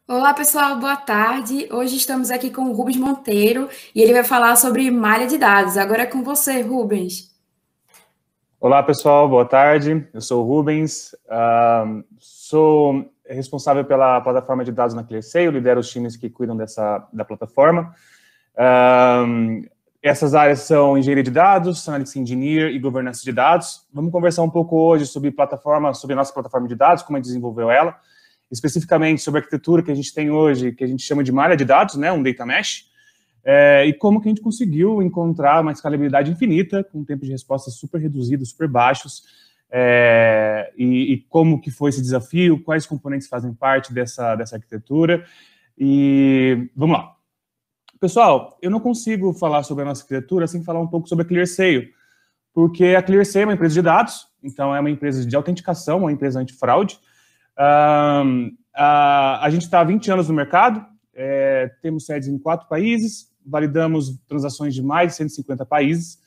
Olá, pessoal, boa tarde. Hoje estamos aqui com o Rubens Monteiro e ele vai falar sobre malha de dados. Agora é com você, Rubens. Olá, pessoal, boa tarde. Eu sou o Rubens, sou responsável pela plataforma de dados na ClearSale, lidero os times que cuidam da plataforma. Essas áreas são engenharia de dados, analytics engineer e governança de dados. Vamos conversar um pouco hoje sobre a nossa plataforma de dados, como a gente desenvolveu ela, especificamente sobre a arquitetura que a gente tem hoje, que a gente chama de malha de dados, né, um data mesh, e como que a gente conseguiu encontrar uma escalabilidade infinita, com um tempo de resposta super reduzido, super baixos, e como que foi esse desafio, quais componentes fazem parte dessa arquitetura, e vamos lá. Pessoal, eu não consigo falar sobre a nossa arquitetura sem falar um pouco sobre a ClearSale, porque a ClearSale é uma empresa de dados, então é uma empresa de autenticação, uma empresa antifraude. A gente está há 20 anos no mercado, temos sedes em 4 países, validamos transações de mais de 150 países.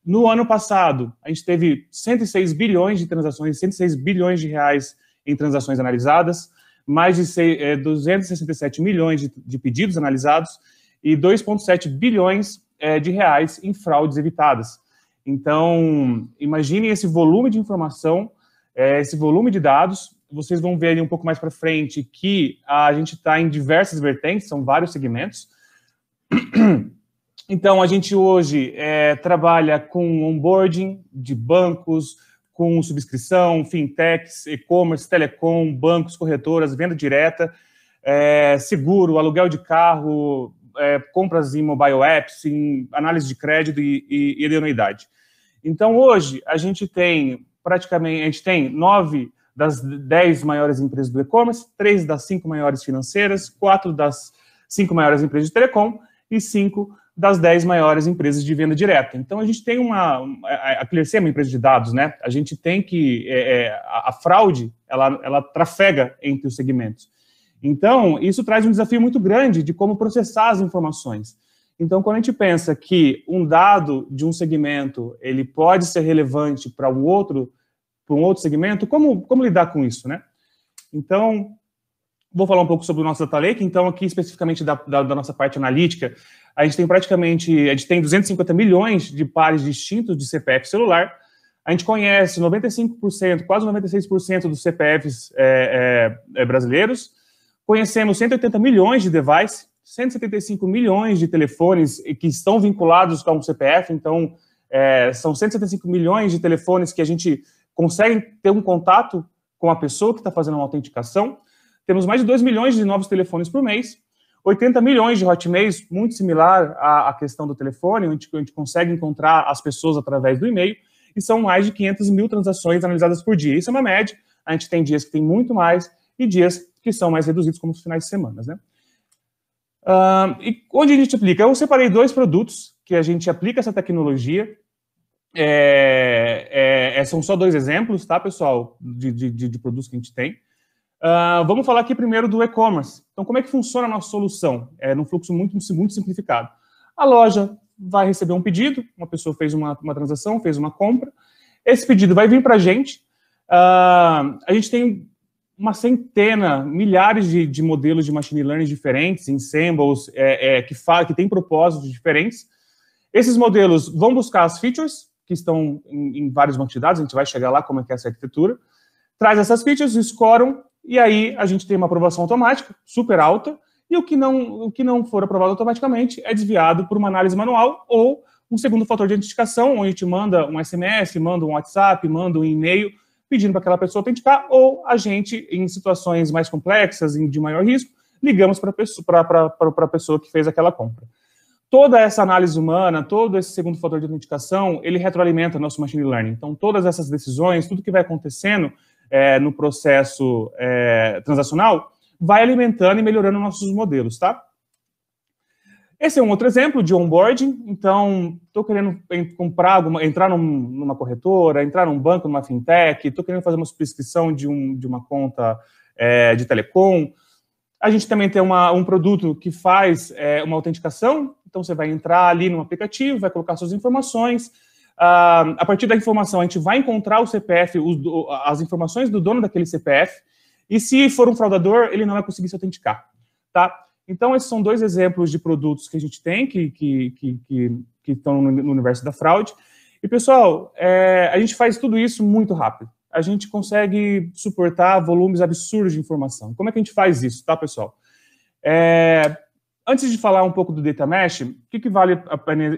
No ano passado, a gente teve 106 bilhões de transações, 106 bilhões de reais em transações analisadas, mais de 267 milhões de pedidos analisados e 2,7 bilhões de reais em fraudes evitadas. Então, imaginem esse volume de informação, esse volume de dados. Vocês vão ver ali um pouco mais para frente que a gente está em diversas vertentes, são vários segmentos. Então, a gente hoje trabalha com onboarding de bancos, com subscrição, fintechs, e-commerce, telecom, bancos, corretoras, venda direta, seguro, aluguel de carro, compras em mobile apps, em análise de crédito e de anuidade. Então, hoje, a gente tem 9 das 10 maiores empresas do e-commerce, 3 das 5 maiores financeiras, 4 das 5 maiores empresas de telecom e 5 das 10 maiores empresas de venda direta. Então, a gente tem a ClearSale é uma empresa de dados, né? A gente tem que... a fraude, ela trafega entre os segmentos. Então, isso traz um desafio muito grande de como processar as informações. Então, quando a gente pensa que um dado de um segmento, ele pode ser relevante para um outro segmento, como lidar com isso, né? Então, vou falar um pouco sobre o nosso Data Lake. Então, aqui especificamente da nossa parte analítica, a gente tem 250 milhões de pares distintos de CPF celular. A gente conhece 95%, quase 96% dos CPFs brasileiros. Conhecemos 180 milhões de devices, 175 milhões de telefones que estão vinculados com o CPF. Então, são 175 milhões de telefones que a gente consegue ter um contato com a pessoa que está fazendo uma autenticação. Temos mais de 2 milhões de novos telefones por mês, 80 milhões de hotmails, muito similar à questão do telefone, onde a gente consegue encontrar as pessoas através do e-mail, e são mais de 500 mil transações analisadas por dia. Isso é uma média, a gente tem dias que tem muito mais e dias que são mais reduzidos, como os finais de semana, né? E onde a gente aplica? Eu separei 2 produtos que a gente aplica essa tecnologia. São só 2 exemplos, tá, pessoal, de produtos que a gente tem. Vamos falar aqui primeiro do e-commerce. Então, como é que funciona a nossa solução? Num fluxo muito simplificado. A loja vai receber um pedido, uma pessoa fez uma transação, fez uma compra, esse pedido vai vir para a gente. A gente tem uma centena, milhares de modelos de machine learning diferentes, ensembles, que têm propósitos diferentes. Esses modelos vão buscar as features, que estão em vários bancos de dados, a gente vai chegar lá como é que é essa arquitetura, traz essas features, scoram, e aí a gente tem uma aprovação automática, super alta, e o que não for aprovado automaticamente é desviado por uma análise manual ou um segundo fator de identificação, onde a gente manda um SMS, manda um WhatsApp, manda um e-mail, pedindo para aquela pessoa autenticar, ou a gente, em situações mais complexas, de maior risco, ligamos para a pessoa que fez aquela compra. Toda essa análise humana, todo esse segundo fator de autenticação, ele retroalimenta o nosso machine learning. Então, todas essas decisões, tudo que vai acontecendo no processo transacional, vai alimentando e melhorando nossos modelos, tá? Esse é um outro exemplo de onboarding. Então, estou querendo entrar numa corretora, entrar num banco, numa fintech, estou querendo fazer uma subscrição de uma conta de telecom. A gente também tem um produto que faz uma autenticação. Então, você vai entrar ali no aplicativo, vai colocar suas informações. A partir da informação, a gente vai encontrar o CPF, as informações do dono daquele CPF, e se for um fraudador, ele não vai conseguir se autenticar, tá? Então, esses são 2 exemplos de produtos que a gente tem, que estão no universo da fraude. E, pessoal, a gente faz tudo isso muito rápido. A gente consegue suportar volumes absurdos de informação. Como é que a gente faz isso, tá, pessoal? Antes de falar um pouco do Data Mesh, o que vale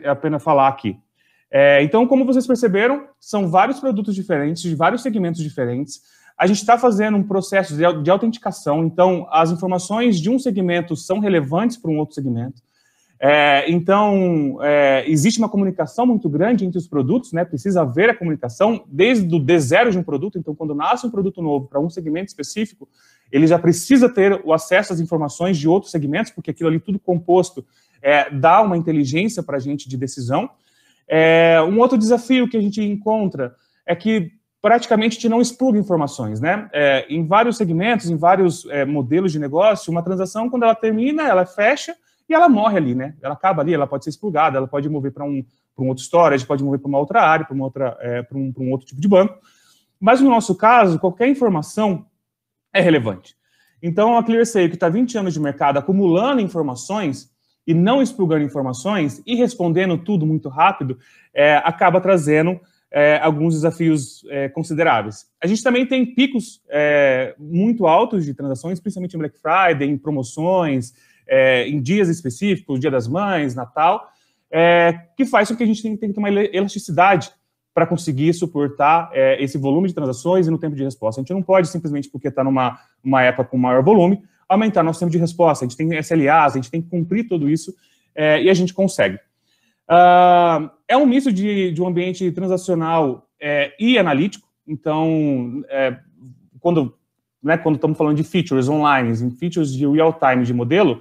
a pena falar aqui? Então, como vocês perceberam, são vários produtos diferentes, de vários segmentos diferentes. A gente está fazendo um processo de autenticação, então as informações de um segmento são relevantes para um outro segmento. Então, existe uma comunicação muito grande entre os produtos, né? Precisa haver a comunicação desde o D0 de um produto. Então, quando nasce um produto novo para um segmento específico, ele já precisa ter o acesso às informações de outros segmentos, porque aquilo ali tudo composto dá uma inteligência para a gente de decisão. Um outro desafio que a gente encontra é que praticamente a gente não expurga informações, né? Em vários segmentos, em vários modelos de negócio, uma transação, quando ela termina, ela fecha e ela morre ali, né? Ela acaba ali, ela pode ser expurgada, ela pode mover para um outro storage, pode mover para uma outra área, para um outro tipo de banco. Mas no nosso caso, qualquer informação é relevante. Então, a ClearSale, que está 20 anos de mercado acumulando informações e não expurgando informações e respondendo tudo muito rápido, acaba trazendo alguns desafios consideráveis. A gente também tem picos muito altos de transações, principalmente em Black Friday, em promoções, em dias específicos, Dia das Mães, Natal, que faz com que a gente tenha que ter uma elasticidade para conseguir suportar esse volume de transações e no tempo de resposta. A gente não pode simplesmente, porque está numa época com maior volume, aumentar nosso tempo de resposta. A gente tem SLAs, a gente tem que cumprir tudo isso e a gente consegue. É um misto de um ambiente transacional e analítico. Então, quando estamos falando de features online, em features de real-time de modelo,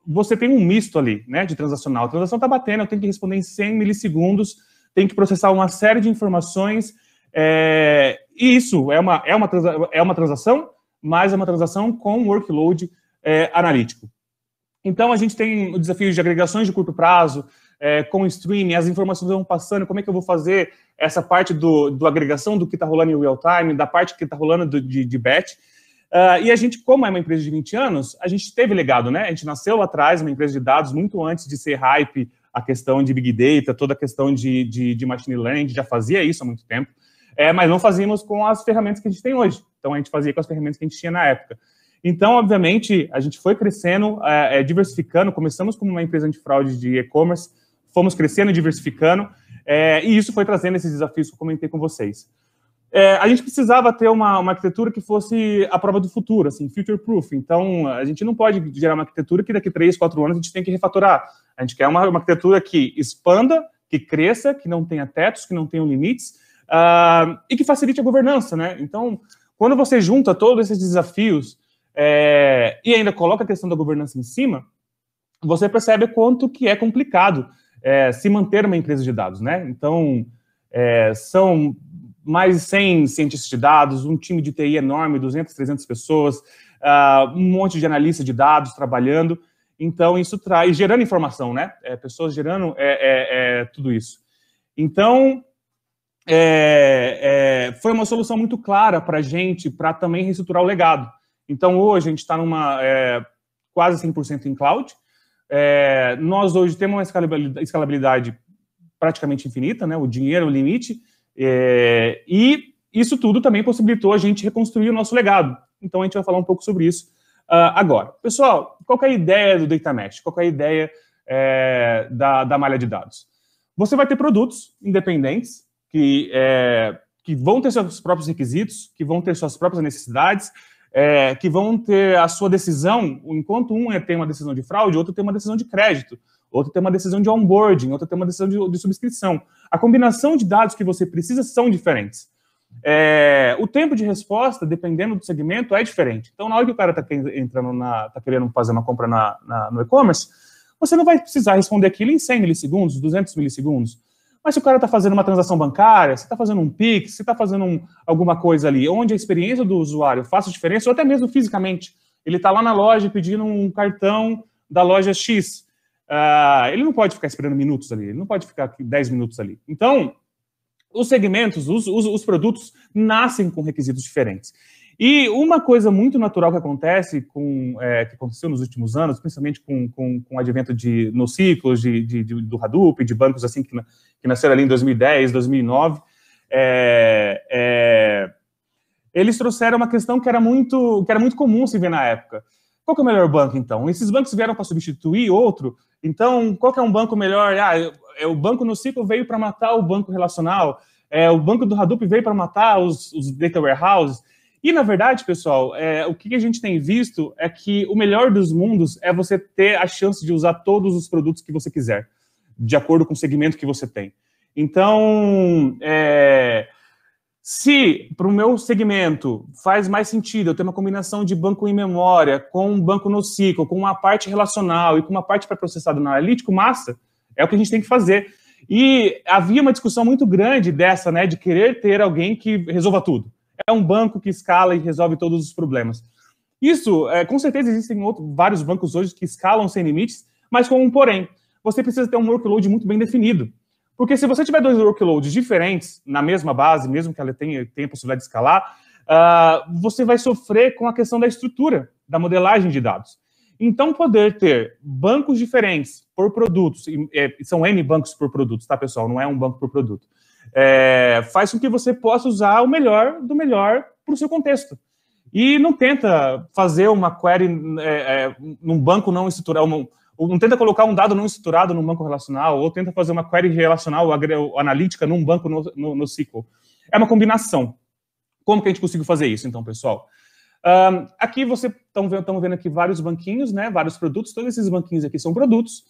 você tem um misto ali, né, de transacional. A transação está batendo, eu tenho que responder em 100 milissegundos, tenho que processar uma série de informações, e isso é uma transação, mas é uma transação com workload analítico. Então, a gente tem o desafio de agregações de curto prazo, com o streaming, as informações vão passando, como é que eu vou fazer essa parte do agregação do que está rolando em real time, da parte que está rolando de batch. E a gente, como é uma empresa de 20 anos, a gente teve legado, né? A gente nasceu lá atrás, uma empresa de dados, muito antes de ser hype, a questão de Big Data, toda a questão de Machine Learning, a gente já fazia isso há muito tempo, mas não fazíamos com as ferramentas que a gente tem hoje. Então, a gente fazia com as ferramentas que a gente tinha na época. Então, obviamente, a gente foi crescendo, diversificando, começamos como uma empresa antifraude de e-commerce, fomos crescendo e diversificando, e isso foi trazendo esses desafios que eu comentei com vocês. A gente precisava ter uma arquitetura que fosse a prova do futuro, assim, future-proof. Então, a gente não pode gerar uma arquitetura que daqui a 3, 4 anos a gente tem que refatorar. A gente quer uma arquitetura que expanda, que cresça, que não tenha tetos, que não tenha limites, e que facilite a governança, né? Então, quando você junta todos esses desafios e ainda coloca a questão da governança em cima, você percebe quanto que é complicado se manter uma empresa de dados, né? Então, são mais de 100 cientistas de dados, um time de TI enorme, 200, 300 pessoas, um monte de analistas de dados trabalhando. Então, isso traz, gerando informação, né? Pessoas gerando tudo isso. Então, foi uma solução muito clara para a gente, para também reestruturar o legado. Então, hoje, a gente está numa quase 100% em cloud. Nós, hoje, temos uma escalabilidade praticamente infinita, né? O dinheiro é o limite. E isso tudo também possibilitou a gente reconstruir o nosso legado. Então, a gente vai falar um pouco sobre isso agora. Pessoal, qual que é a ideia do Data Mesh? Qual que é a ideia da malha de dados? Você vai ter produtos independentes que vão ter seus próprios requisitos, que vão ter suas próprias necessidades, que vão ter a sua decisão, enquanto um tem uma decisão de fraude, outro tem uma decisão de crédito, outro tem uma decisão de onboarding, outro tem uma decisão de subscrição. A combinação de dados que você precisa são diferentes. O tempo de resposta, dependendo do segmento, é diferente. Então, na hora que o cara está querendo fazer uma compra no e-commerce, você não vai precisar responder aquilo em 100 milissegundos, 200 milissegundos. Mas se o cara está fazendo uma transação bancária, se está fazendo um Pix, se está fazendo alguma coisa ali, onde a experiência do usuário faça diferença, ou até mesmo fisicamente. Ele está lá na loja pedindo um cartão da loja X. Ele não pode ficar esperando minutos ali, ele não pode ficar 10 minutos ali. Então, os segmentos, os produtos nascem com requisitos diferentes. E uma coisa muito natural que acontece que aconteceu nos últimos anos, principalmente com o advento de NoSQL, do Hadoop, de bancos assim que nasceram ali em 2010, 2009, eles trouxeram uma questão que era muito comum se ver na época. Qual que é o melhor banco, então? Esses bancos vieram para substituir outro, então qual que é um banco melhor? O banco NoSQL veio para matar o banco relacional, o banco do Hadoop veio para matar os data warehouses. E, na verdade, pessoal, o que a gente tem visto é que o melhor dos mundos é você ter a chance de usar todos os produtos que você quiser, de acordo com o segmento que você tem. Então, se para o meu segmento faz mais sentido eu ter uma combinação de banco em memória com um banco NoSQL, com uma parte relacional e com uma parte pré-processada no analítico, massa, é o que a gente tem que fazer. E havia uma discussão muito grande dessa, né, de querer ter alguém que resolva tudo. É um banco que escala e resolve todos os problemas. Isso, com certeza, existem vários bancos hoje que escalam sem limites, mas com um porém. Você precisa ter um workload muito bem definido. Porque se você tiver dois workloads diferentes na mesma base, mesmo que ela tenha a possibilidade de escalar, você vai sofrer com a questão da estrutura, da modelagem de dados. Então, poder ter bancos diferentes por produtos, são N bancos por produtos, tá, pessoal? Não é um banco por produto. Faz com que você possa usar o melhor do melhor para o seu contexto. E não tenta fazer uma query num banco não estruturado, não tenta colocar um dado não estruturado num banco relacional, ou tenta fazer uma query relacional ou analítica num banco no SQL. É uma combinação. Como que a gente conseguiu fazer isso, então, pessoal? Aqui vocês estão vendo aqui vários banquinhos, né, vários produtos. Todos esses banquinhos aqui são produtos.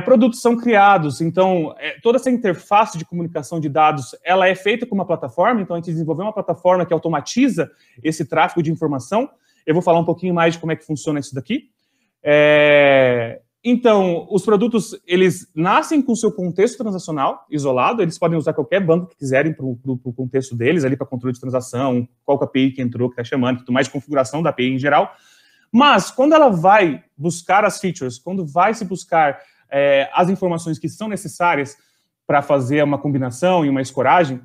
Produtos são criados, então toda essa interface de comunicação de dados, ela é feita com uma plataforma, então a gente desenvolveu uma plataforma que automatiza esse tráfego de informação. Eu vou falar um pouquinho mais de como é que funciona isso daqui. Então, os produtos, eles nascem com o seu contexto transacional isolado, eles podem usar qualquer banco que quiserem para o contexto deles, ali para controle de transação, qual API que entrou, que está chamando, tudo mais de configuração da API em geral. Mas, quando ela vai buscar as features, quando vai se buscar as informações que são necessárias para fazer uma combinação e uma escoragem,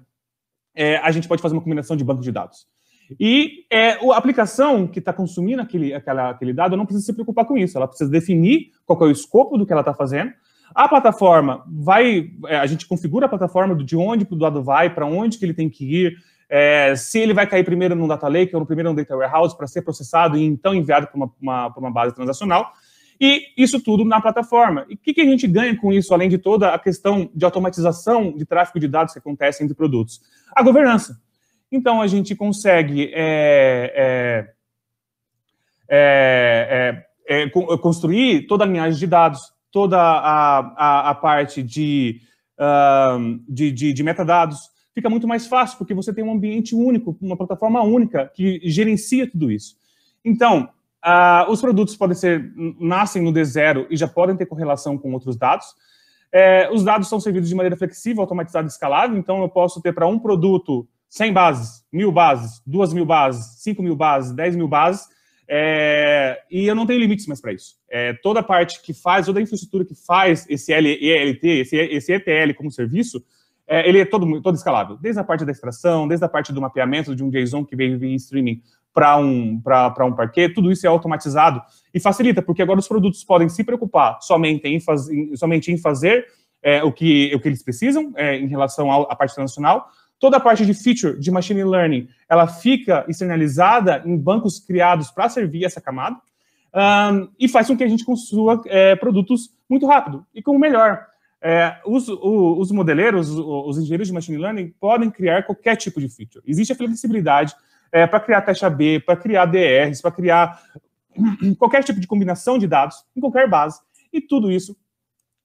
a gente pode fazer uma combinação de banco de dados. E a aplicação que está consumindo aquele dado não precisa se preocupar com isso, ela precisa definir qual é o escopo do que ela está fazendo. A plataforma a gente configura a plataforma de onde o dado vai, para onde que ele tem que ir, se ele vai cair primeiro num data lake ou primeiro num data warehouse para ser processado e então enviado para uma base transacional, e isso tudo na plataforma. E o que a gente ganha com isso, além de toda a questão de automatização de tráfego de dados que acontece entre produtos? A governança. Então, a gente consegue construir toda a linhagem de dados, toda a parte de metadados. Fica muito mais fácil, porque você tem um ambiente único, uma plataforma única que gerencia tudo isso. Então, os produtos nascem no D0 e já podem ter correlação com outros dados. Os dados são servidos de maneira flexível, automatizada e escalável, então eu posso ter para um produto 100 bases, 1000 bases, 2000 bases, 5000 bases, 10.000 bases, e eu não tenho limites mais para isso. Toda a parte que faz, toda a infraestrutura que faz esse ELT, esse ETL como serviço, ele é todo escalável. Desde a parte da extração, desde a parte do mapeamento de um JSON que veio em streaming para um parquet, tudo isso é automatizado e facilita, porque agora os produtos podem se preocupar somente em fazer o que eles precisam em relação à parte transacional. Toda a parte de feature, de machine learning, ela fica externalizada em bancos criados para servir essa camada e faz com que a gente construa produtos muito rápido e com o melhor. Os modeleiros, os engenheiros de machine learning podem criar qualquer tipo de feature. Existe a flexibilidade para criar taxa B, para criar DRs, para criar qualquer tipo de combinação de dados em qualquer base, e tudo isso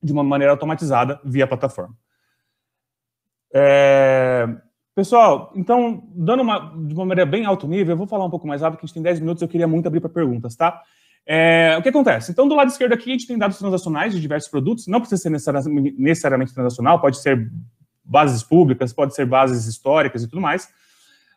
de uma maneira automatizada via plataforma. Pessoal, então, de uma maneira bem alto nível, eu vou falar um pouco mais rápido, porque a gente tem 10 minutos, eu queria muito abrir para perguntas, tá? O que acontece? Então, do lado esquerdo aqui, a gente tem dados transacionais de diversos produtos, não precisa ser necessariamente transacional, pode ser bases públicas, pode ser bases históricas e tudo mais.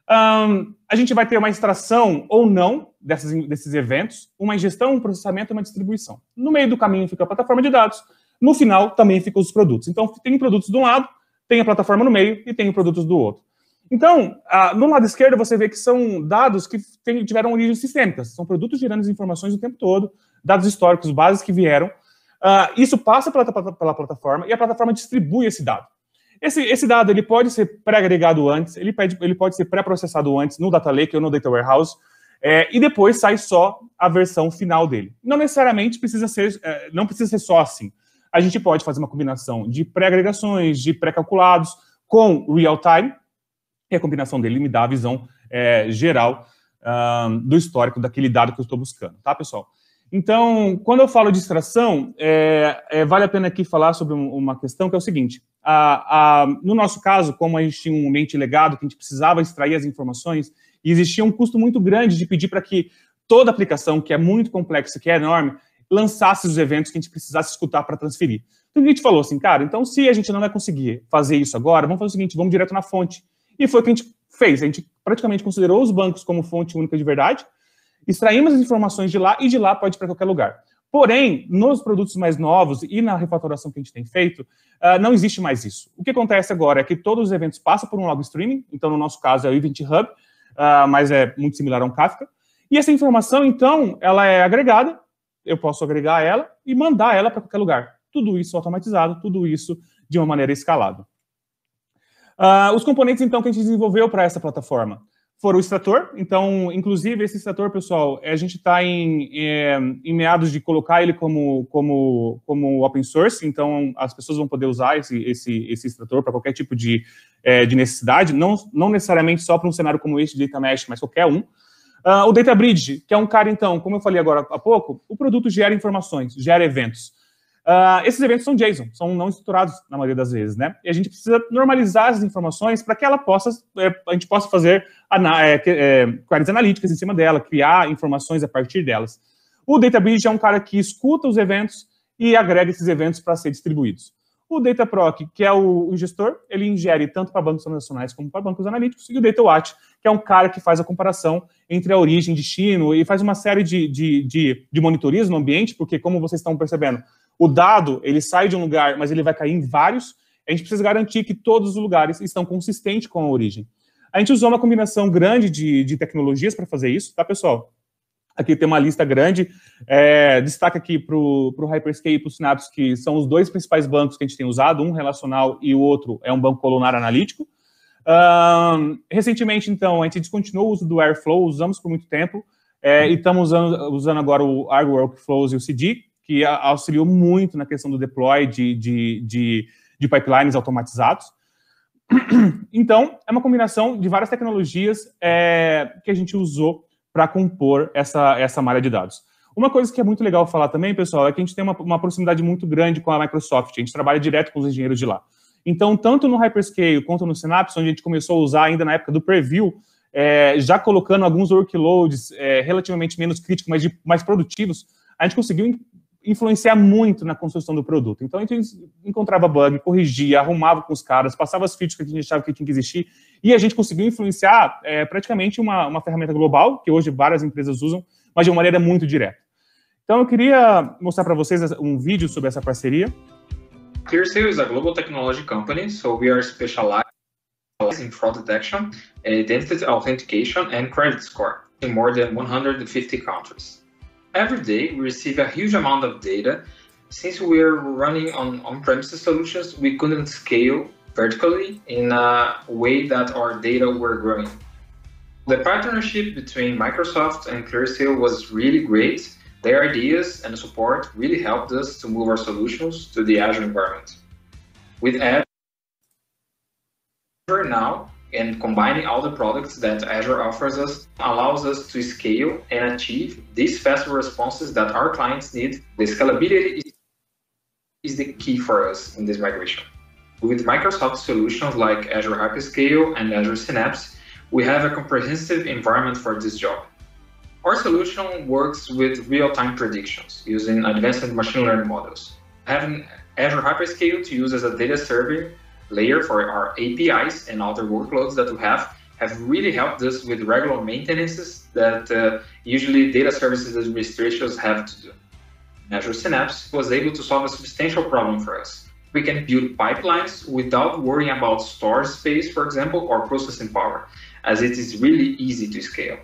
A gente vai ter uma extração ou não desses eventos, uma ingestão, um processamento e uma distribuição. No meio do caminho fica a plataforma de dados, no final também ficam os produtos. Então, tem produtos de um lado, tem a plataforma no meio e tem os produtos do outro. Então, no lado esquerdo, você vê que são dados que tiveram origens sistêmicas, são produtos gerando informações o tempo todo, dados históricos, bases que vieram. Isso passa pela plataforma e a plataforma distribui esse dado. Esse dado ele pode ser pré-agregado antes, ele pode ser pré-processado antes no Data Lake ou no Data Warehouse, e depois sai só a versão final dele. Não necessariamente não precisa ser só assim. A gente pode fazer uma combinação de pré-agregações, de pré-calculados com real-time, e a combinação dele me dá a visão geral do histórico daquele dado que eu estou buscando, tá, pessoal? Então, quando eu falo de extração, vale a pena aqui falar sobre uma questão que é o seguinte, no nosso caso, como a gente tinha um ambiente legado, que a gente precisava extrair as informações, e existia um custo muito grande de pedir para que toda aplicação, que é muito complexa, que é enorme, lançasse os eventos que a gente precisasse escutar para transferir. Então, a gente falou assim, cara, então se a gente não vai conseguir fazer isso agora, vamos fazer o seguinte, vamos direto na fonte. E foi o que a gente fez. A gente praticamente considerou os bancos como fonte única de verdade, extraímos as informações de lá e de lá pode ir para qualquer lugar. Porém, nos produtos mais novos e na refatoração que a gente tem feito, não existe mais isso. O que acontece agora é que todos os eventos passam por um log streaming, então no nosso caso é o Event Hub, mas é muito similar a um Kafka. E essa informação, então, ela é agregada, eu posso agregar ela e mandar ela para qualquer lugar. Tudo isso automatizado, tudo isso de uma maneira escalada. Os componentes, então, que a gente desenvolveu para essa plataforma foram o extrator. Então, inclusive, esse extrator, pessoal, a gente está em meados de colocar ele como open source, então as pessoas vão poder usar esse extrator para qualquer tipo de necessidade, não necessariamente só para um cenário como este de Data Mesh, mas qualquer um. O Data Bridge, que é um cara, então, como eu falei agora há pouco, o produto gera informações, gera eventos. Esses eventos são JSON, são não estruturados na maioria das vezes, né? E a gente precisa normalizar as informações para que a gente possa fazer queries analíticas em cima dela, criar informações a partir delas. O Data Bridge é um cara que escuta os eventos e agrega esses eventos para ser distribuídos. O Dataproc, que é o gestor, ele ingere tanto para bancos nacionais como para bancos analíticos, e o DataWatch, que é um cara que faz a comparação entre a origem e destino e faz uma série de monitorias no ambiente, porque, como vocês estão percebendo, o dado, ele sai de um lugar, mas ele vai cair em vários. A gente precisa garantir que todos os lugares estão consistentes com a origem. A gente usou uma combinação grande de tecnologias para fazer isso, tá, pessoal? Aqui tem uma lista grande. Destaca aqui para o Hyperscale e para o Synapse, que são os dois principais bancos que a gente tem usado, um relacional e o outro é um banco colunar analítico. Recentemente, então, a gente descontinuou o uso do Airflow, usamos por muito tempo, e estamos usando agora o Argo Workflows e o CD, que auxiliou muito na questão do deploy de pipelines automatizados. Então, é uma combinação de várias tecnologias que a gente usou para compor essa malha de dados. Uma coisa que é muito legal falar também, pessoal, é que a gente tem uma proximidade muito grande com a Microsoft, a gente trabalha direto com os engenheiros de lá. Então, tanto no Hyperscale quanto no Synapse, onde a gente começou a usar ainda na época do Preview, já colocando alguns workloads relativamente menos críticos, mas mais produtivos, a gente conseguiu influenciar muito na construção do produto. Então, a gente encontrava bug, corrigia, arrumava com os caras, passava as features que a gente achava que tinha que existir, e a gente conseguiu influenciar praticamente uma ferramenta global, que hoje várias empresas usam, mas de uma maneira muito direta. Então, eu queria mostrar para vocês um vídeo sobre essa parceria. ClearSale is a global technology company, so we are specialized in fraud detection, identity authentication, and credit score in more than 150 countries. Every day, we receive a huge amount of data. Since we are running on on-premises solutions, we couldn't scale vertically in a way that our data were growing. The partnership between Microsoft and ClearSale was really great. Their ideas and support really helped us to move our solutions to the Azure environment. With Azure now, and combining all the products that Azure offers us allows us to scale and achieve these faster responses that our clients need. The scalability is the key for us in this migration. With Microsoft solutions like Azure Hyperscale and Azure Synapse, we have a comprehensive environment for this job. Our solution works with real-time predictions using advanced machine learning models. Having Azure Hyperscale to use as a data serving layer for our APIs and other workloads that we have really helped us with regular maintenances that usually data services administrators have to do. Azure Synapse was able to solve a substantial problem for us. we can build pipelines without worrying about store space, for example, or processing power, as it is really easy to scale.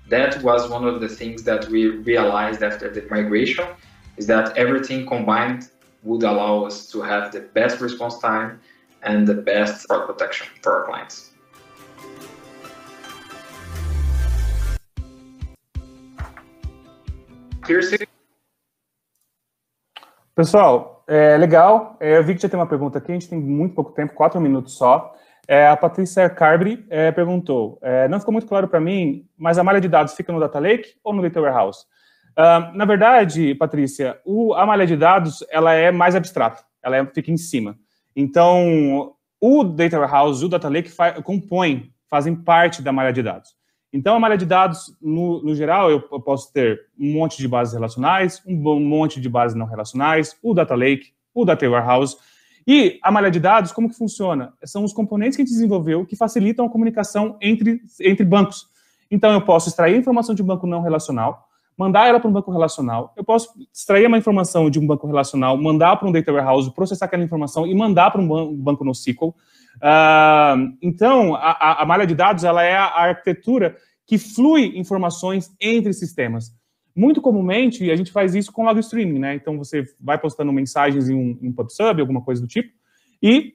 That was one of the things that we realized after the migration, is that everything combined would allow us to have the best response time and the best fraud protection for our clients. Pessoal, legal. Eu vi que já tem uma pergunta aqui, a gente tem muito pouco tempo, 4 minutos só. A Patrícia Carbri perguntou, não ficou muito claro para mim, mas a malha de dados fica no Data Lake ou no Data Warehouse? Na verdade, Patrícia, a malha de dados ela é mais abstrata, ela fica em cima. Então, o Data Warehouse e o Data Lake fazem parte da malha de dados. Então, a malha de dados, no geral, eu posso ter um monte de bases relacionais, um monte de bases não relacionais, o Data Lake, o Data Warehouse. E a malha de dados, como que funciona? São os componentes que a gente desenvolveu que facilitam a comunicação entre bancos. Então, eu posso extrair informação de um banco não relacional, mandar ela para um banco relacional, eu posso extrair uma informação de um banco relacional, mandar para um Data Warehouse, processar aquela informação e mandar para um banco NoSQL. Então, a malha de dados ela é a arquitetura que flui informações entre sistemas. Muito comumente, a gente faz isso com log streaming, né? Então, você vai postando mensagens em um PubSub, alguma coisa do tipo, e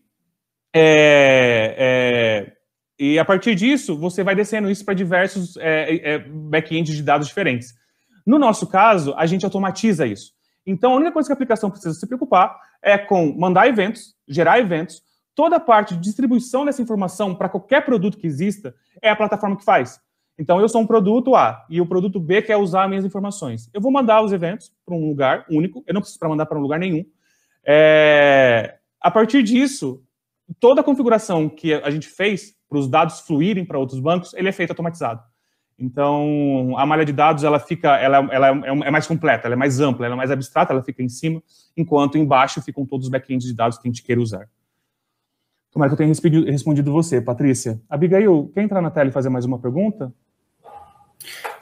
a partir disso, você vai descendo isso para diversos back-ends de dados diferentes. No nosso caso, a gente automatiza isso. Então, a única coisa que a aplicação precisa se preocupar é com mandar eventos, gerar eventos, toda a parte de distribuição dessa informação para qualquer produto que exista é a plataforma que faz. Então, eu sou um produto A e o produto B quer usar as minhas informações. Eu vou mandar os eventos para um lugar único, eu não preciso mandar para um lugar nenhum. A partir disso, toda a configuração que a gente fez para os dados fluírem para outros bancos, ele é feito automatizado. Então, a malha de dados ela é mais completa, ela é mais ampla, ela é mais abstrata, ela fica em cima, enquanto embaixo ficam todos os backends de dados que a gente queira usar. Tomara que eu tenha respondido você, Patrícia. Abigail, quer entrar na tela e fazer mais uma pergunta?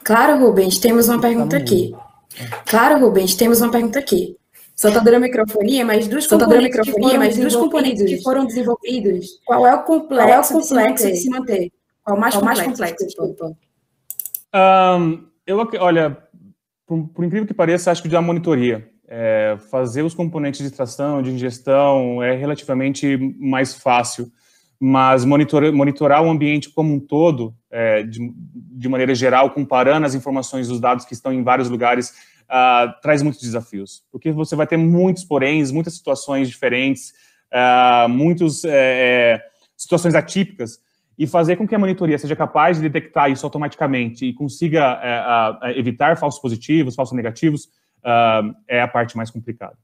Claro, Rubens, temos uma pergunta aqui. Só está dando microfonia, mas dos componentes que foram desenvolvidos, qual é o complexo de se manter? Qual o mais complexo? Desculpa. Olha, por incrível que pareça, acho que da monitoria. Fazer os componentes de tração, de ingestão, é relativamente mais fácil, mas monitorar o ambiente como um todo, de maneira geral, comparando as informações dos dados que estão em vários lugares, traz muitos desafios, porque você vai ter muitos poréns, muitas situações diferentes, muitas situações atípicas, e fazer com que a monitoria seja capaz de detectar isso automaticamente e consiga evitar falsos positivos, falsos negativos, é a parte mais complicada.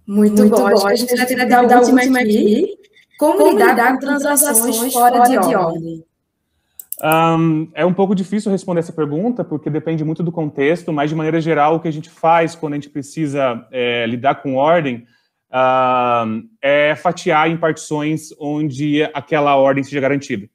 Muito bom. Acho que a gente vai ter que dar a última aqui. Como lidar com transações fora de ordem? É um pouco difícil responder essa pergunta, porque depende muito do contexto, mas de maneira geral, o que a gente faz quando a gente precisa lidar com ordem é fatiar em partições onde aquela ordem seja garantida.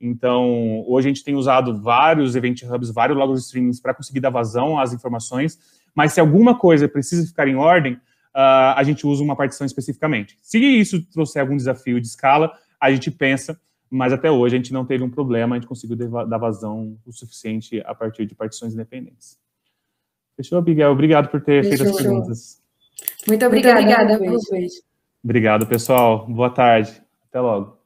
Então, hoje a gente tem usado vários Event Hubs, vários log streamings para conseguir dar vazão às informações, mas se alguma coisa precisa ficar em ordem, a gente usa uma partição especificamente. Se isso trouxer algum desafio de escala, a gente pensa, mas até hoje a gente não teve um problema, a gente conseguiu dar vazão o suficiente a partir de partições independentes. Fechou, Abigail? Obrigado por ter feito as perguntas. Muito obrigada. Obrigado, pessoal. Boa tarde. Até logo.